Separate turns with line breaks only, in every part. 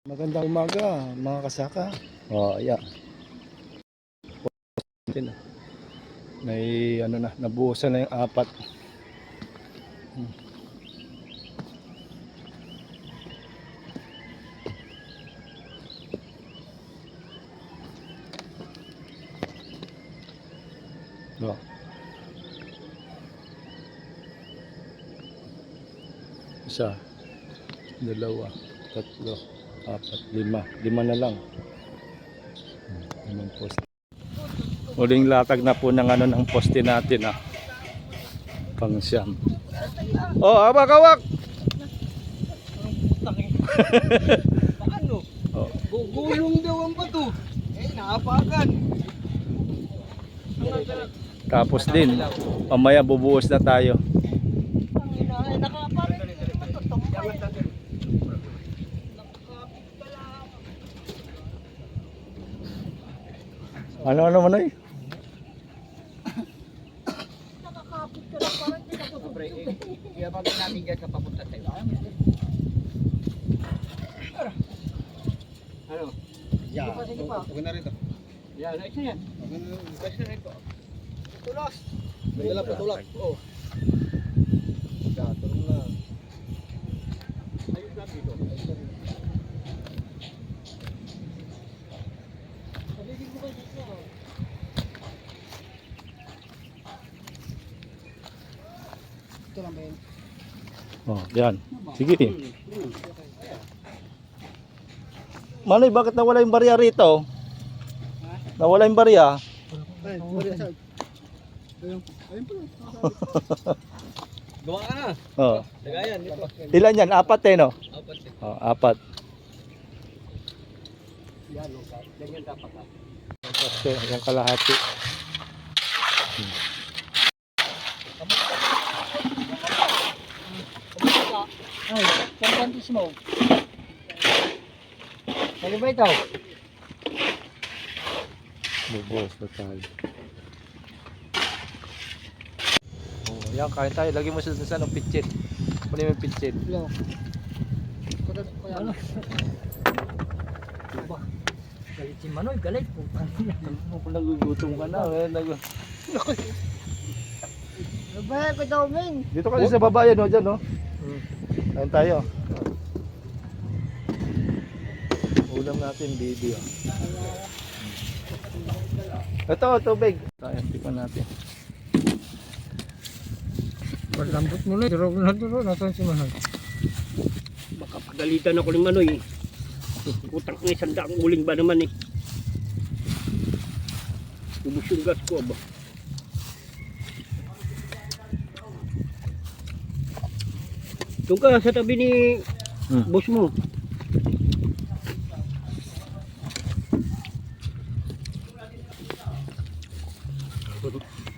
Magandang umaga mga kasaka. Oh, yeah. May ano na, nabuhusan na yung apat. Oh. Isa, dalawa, tatlo, apat, lima. Lima na lang. Limang poste. Uling latag na po ng ano ng poste natin pang siyam. Oh, hawak!
Paano?
Oh.
Gugulong daw ang bato. Naapakan.
Tapos din, mamaya bubuhos na tayo. Ano man ay?
Nakakapit ka lang parang hindi ako sobre. Kaya bagay namin dyan sa papunta tayo. Ano?
Ya,
Sige pa.
huwag na rito.
Yan, ayos na yan. Ayos na rito. Tulos.
Dala pa tulak.
Oo.
Ya, tulong na.
Ayos na dito. Sabihin mo kayo dito. Ito lang ba yun?
Oh, yan. Sige. Manoy, bakit nawala yung barya rito? Nawala yung barya.
Ay, wala sa. Ayun pala.
Gawa ka na.
Oh.
Lagayan dito.
Ilan yan? Apat no?
Apat eh.
Oh, apat.
Yan, ganyan dapat ha.
Okay, yung kalahati.
Ay, pagkantis mo. Ano ba ito?
Bubuhos na tayo. Oh, yan, kain tayo. Lagi mo sa ng pitchin. Kunin mo yung pitchin.
Yo. Ano? Diba? Galit si Manoy, galit po.
Kung nagugutom ka na.
Ano ba ko daw, men?
Dito kasi sa baba yan, dyan, no? Kain tayo. Ulam natin, baby. Ito, tubig. Tayo, tikman natin.
Paglambot mo na, durog na durog. Nasaan si Manoy? Baka pagalitan ako ng Manoy. Utang ng isang daang uling ba naman eh. Ubus yung gas ko ba? Doon ka sa tabi ni boss mo.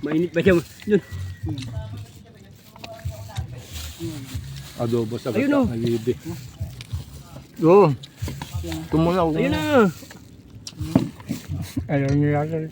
Mainit ba siya? Yun.
Adobo sa
Ayun, oh.
gata. Alibi. Oo. Tumunaw.
Ayun na.
Ayaw niya yata.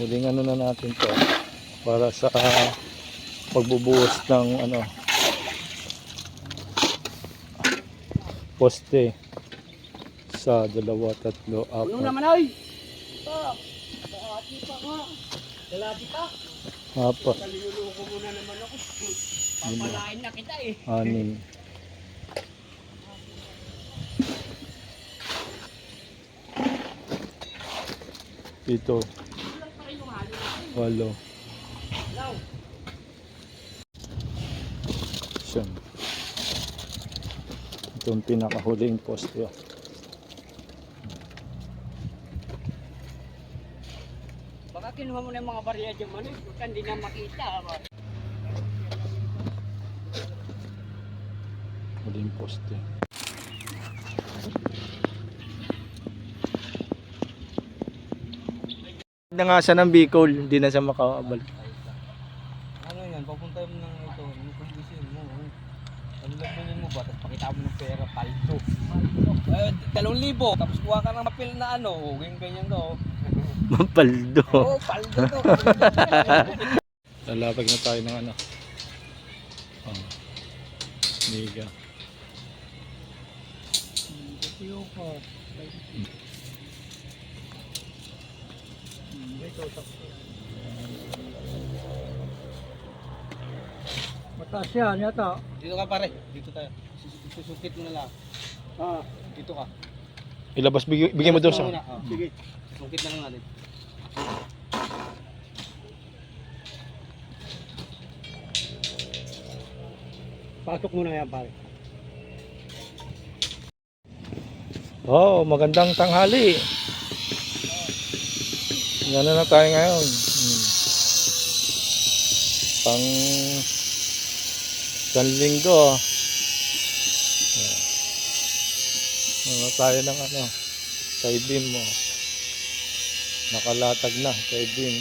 Huling ano na natin to para sa pagbubuhos ng ano poste sa 2, 3, 4.
Ano naman ay? Kalahati pa nga. Kalahati pa.
Apat.
Kaliluloko mo na naman ako. Papalain na kita eh.
6. Ito. 8. Siyam. Ito ang pinakahuling poste.
Baka kinuha mo na yung mga barya dyan man eh. Baka hindi na makita.
Huling poste. Na nga siya ng Bicol, hindi na siya makakabal.
Ano yan, papunta mo ng ito, yung kondisyon mo. Paglabunin mo ba, tapos pakita mo ng pera, paldo. 2,000, tapos kuha ka ng mapil na ano, ganyan ko.
Mapaldo.
Oo, paldo to.
Lalapag na tayo ng ano. Oh. Mega.
Mataas yan yata.
Dito ka pare, dito tayo. Susukit mo na lang.
Ah,
Dito ka.
Ilabas, bigyan mo doon sa...
Sige. Susukit na lang natin.
pasok mo na yan pare.
Oh, magandang tanghali. Yan na tayo ngayon. Pang isang linggo. Ano tayo ng ano? Kay Bim mo. Nakalatag na kay Bim.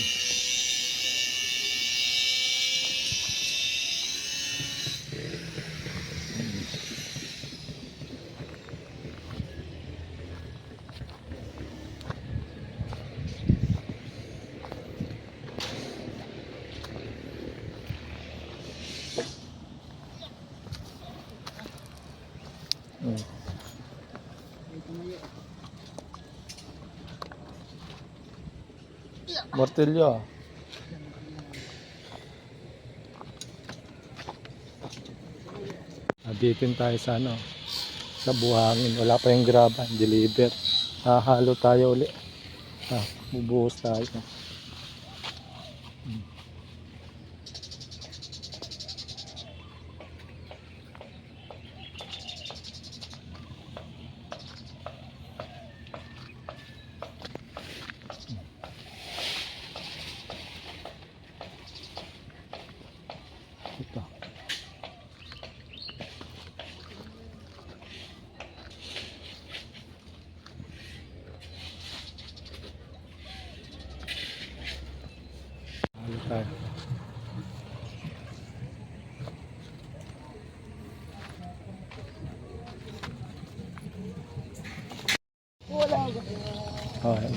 Martilyo. Abitin tayo sa ano, sa buhangin. Wala pa yung graba, deliver. Hahalo tayo uli. Bubuhos tayo. Ito. Halo tayo.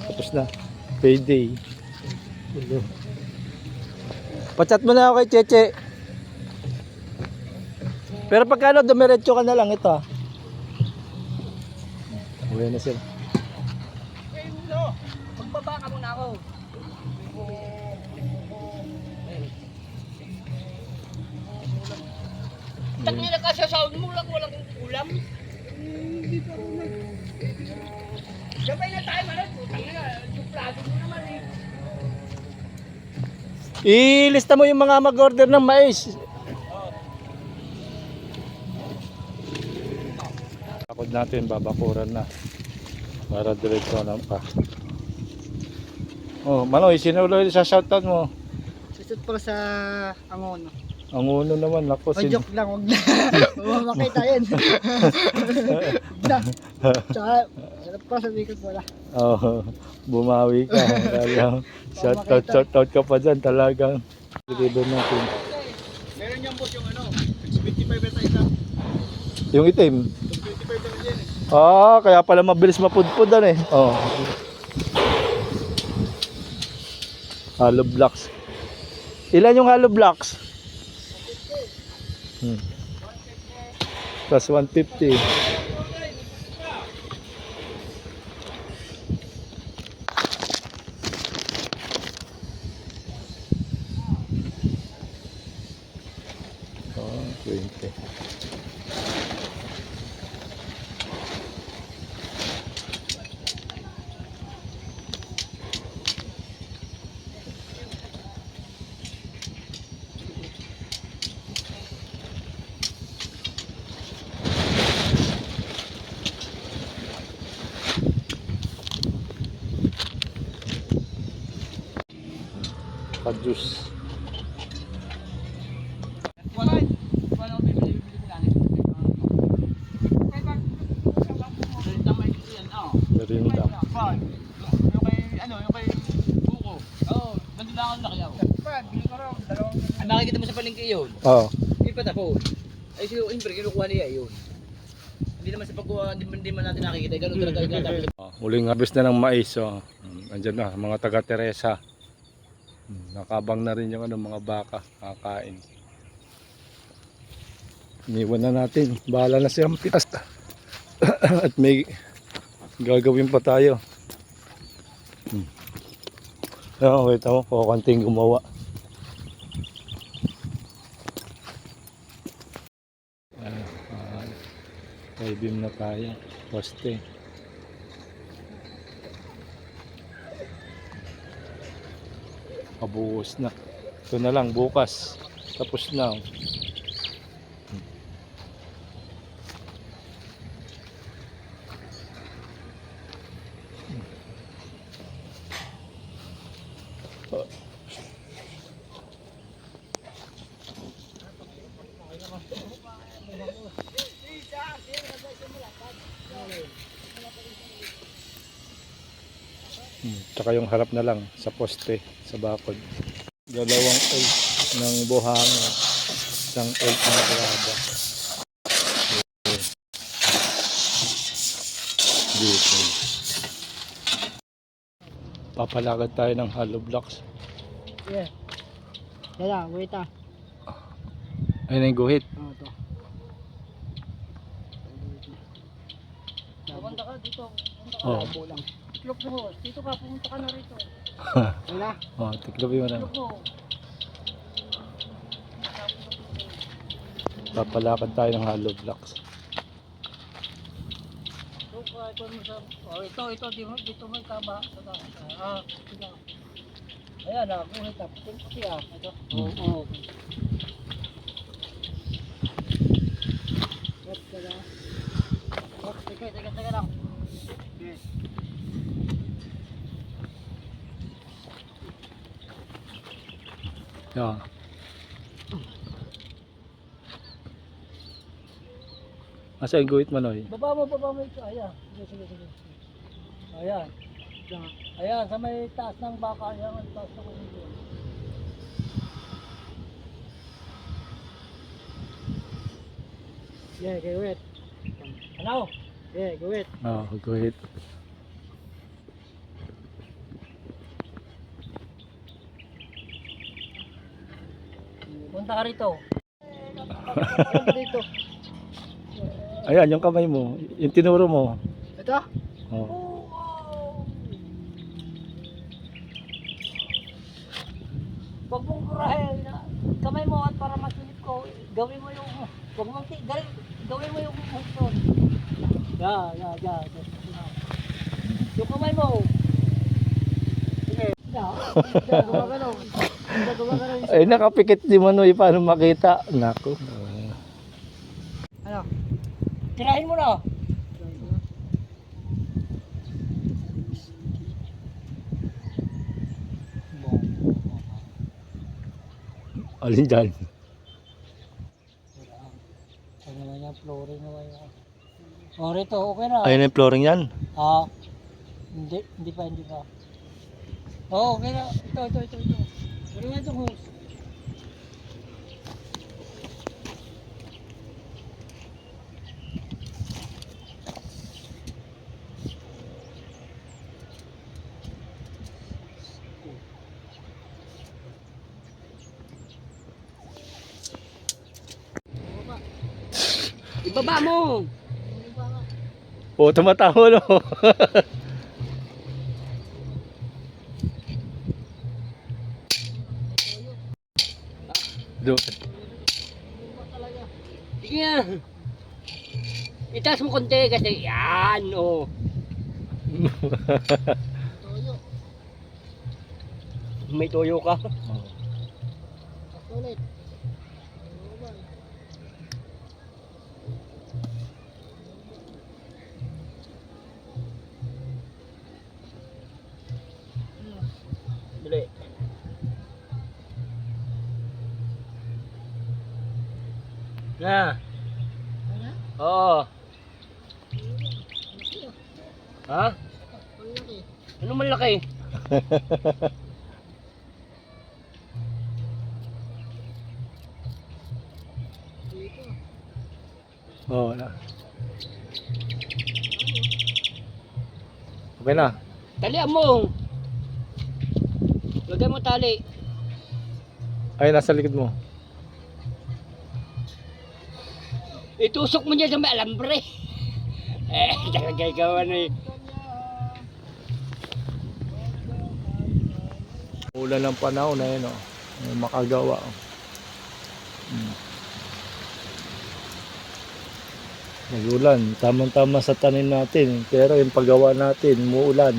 Tapos na. Payday. Pachat mo na ako kay Cheche. Pero pagkano dumiretso ka na lang ito. Uwi na sila.
Magbaba ka muna ako. Tangina ka sa sound mo lang walang ulam. Hindi pa rin. Sabay na tayo man. Tangina, suplado mo naman eh.
Ilista mo yung mga mag-order ng mais. Takot natin, babakuran na. Para diretso lang pa. Oh, Manoy, sino ulit sa shoutout mo?
Susut pa sa Angono.
Ang uno naman, ako.
O joke lang, wag na. Mamakita yan. Wag na. Tsaka, sarap pa sa bikot wala.
Oh, bumawi ka. Shoutout ka pa dyan talagang. Deliver natin.
Meron niyang boss yung ano, 25 beta isa.
Yung itim.
25 lang yan eh.
Ah, kaya pala mabilis mapudpudan eh. Oh. Hollow blocks. Ilan yung hollow blocks? Plus 150. Oh, 20. Pa-juice.
Paano ko bibili ko lang?
Merinda.
Yung kay Buko. Oo, nandun lang ako nakiyaw. Nakikita mo sa palengke yun.
Oo.
Hindi pa tapos. Ay, siyempre, kinukuha niya yun. Hindi naman sa pagkuha, hindi man natin nakikita. Ganun talaga yung tapos.
Muling harvest na ng mais. Oh. Andyan na, mga taga Teresa. Nakabang na rin yung mga baka kakain. Iniwan na natin. Bahala na siyang pitas. At may gagawin pa tayo. Wait mo, kukunting gumawa. May beam na tayo. Poste. Pabuhos na. Ito na lang bukas. Tapos na. Tsaka yung harap na lang sa poste, sa bakod. Dalawang 8 ng buhangin. Isang 8 ng graba. Dito. Papalagad tayo ng hollow blocks.
Yeah. Kaya, wait ah.
Ayun na yung guhit.
Oo, ito. Pumunta ka dito. Pumunta ka
Oo.
labo lang. Tiklop mo. Dito ka, pumunta ka na rito. Wala.
Oh, tiklopin mo na.
Tiklop mo.
Papalakad tayo ng hollow blocks.
Ito mo sa... Oh, ito. Dito mo kaba. Ito. Ayan ah, buhay ka. Puti ah. Ito. Oo. Teka lang. Okay.
Yeah. Asa yung guhit mo, Noy?
Baba mo ito. Ayan. Sige. Ayan. Ayan, sa may taas ng baka. Ayan, may taas ng baka. Yeah, gawit. Ano? Yeah, gawit.
Oh, guhit.
Punta ka rito. Punta dito.
Ayan, yung kamay mo. Yung tinuro mo.
Ito?
Oh.
Huwag mong kurahin. Kamay mo at para masilip ko. Gawin mo yung... Gawin mo yung motion. Yeah. Yung kamay mo. Sige. Gumagano.
Ay, nakapikit si Manoy. Paano makita? Nako.
Ano? Tirahin mo na.
Alin dyan?
Ano naman yung flooring na wala. O rito, okay na.
Ayun yung flooring yan.
Hindi pa. Oo, okay na. Ito. Ano nga itong hose? Ibaba mo.
O, tumataho, no? Do.
Sige nga. Itaas mo konti kasi yan, oh. May toyo ka. Ulit. Dali. Na. Oo. Ha? Ano malaki?
Oo na. Okay na.
Talian mo. Lagay mo tali.
Ay, nasa likod mo.
Itusok mo niya sa may alambre. Talaga ikaw ano eh.
Ulan ng panahon na yun, oh. Makagawa. Oh. Nagulan, tamang-tama sa tanim natin. Pero yung paggawa natin, muulan.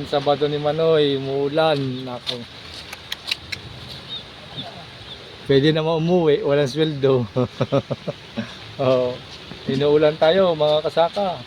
Sabado ni Manoy, muulan. Nako. Pwede naman umuwi, walang sweldo. Oh, inuulan tayo mga kasaka.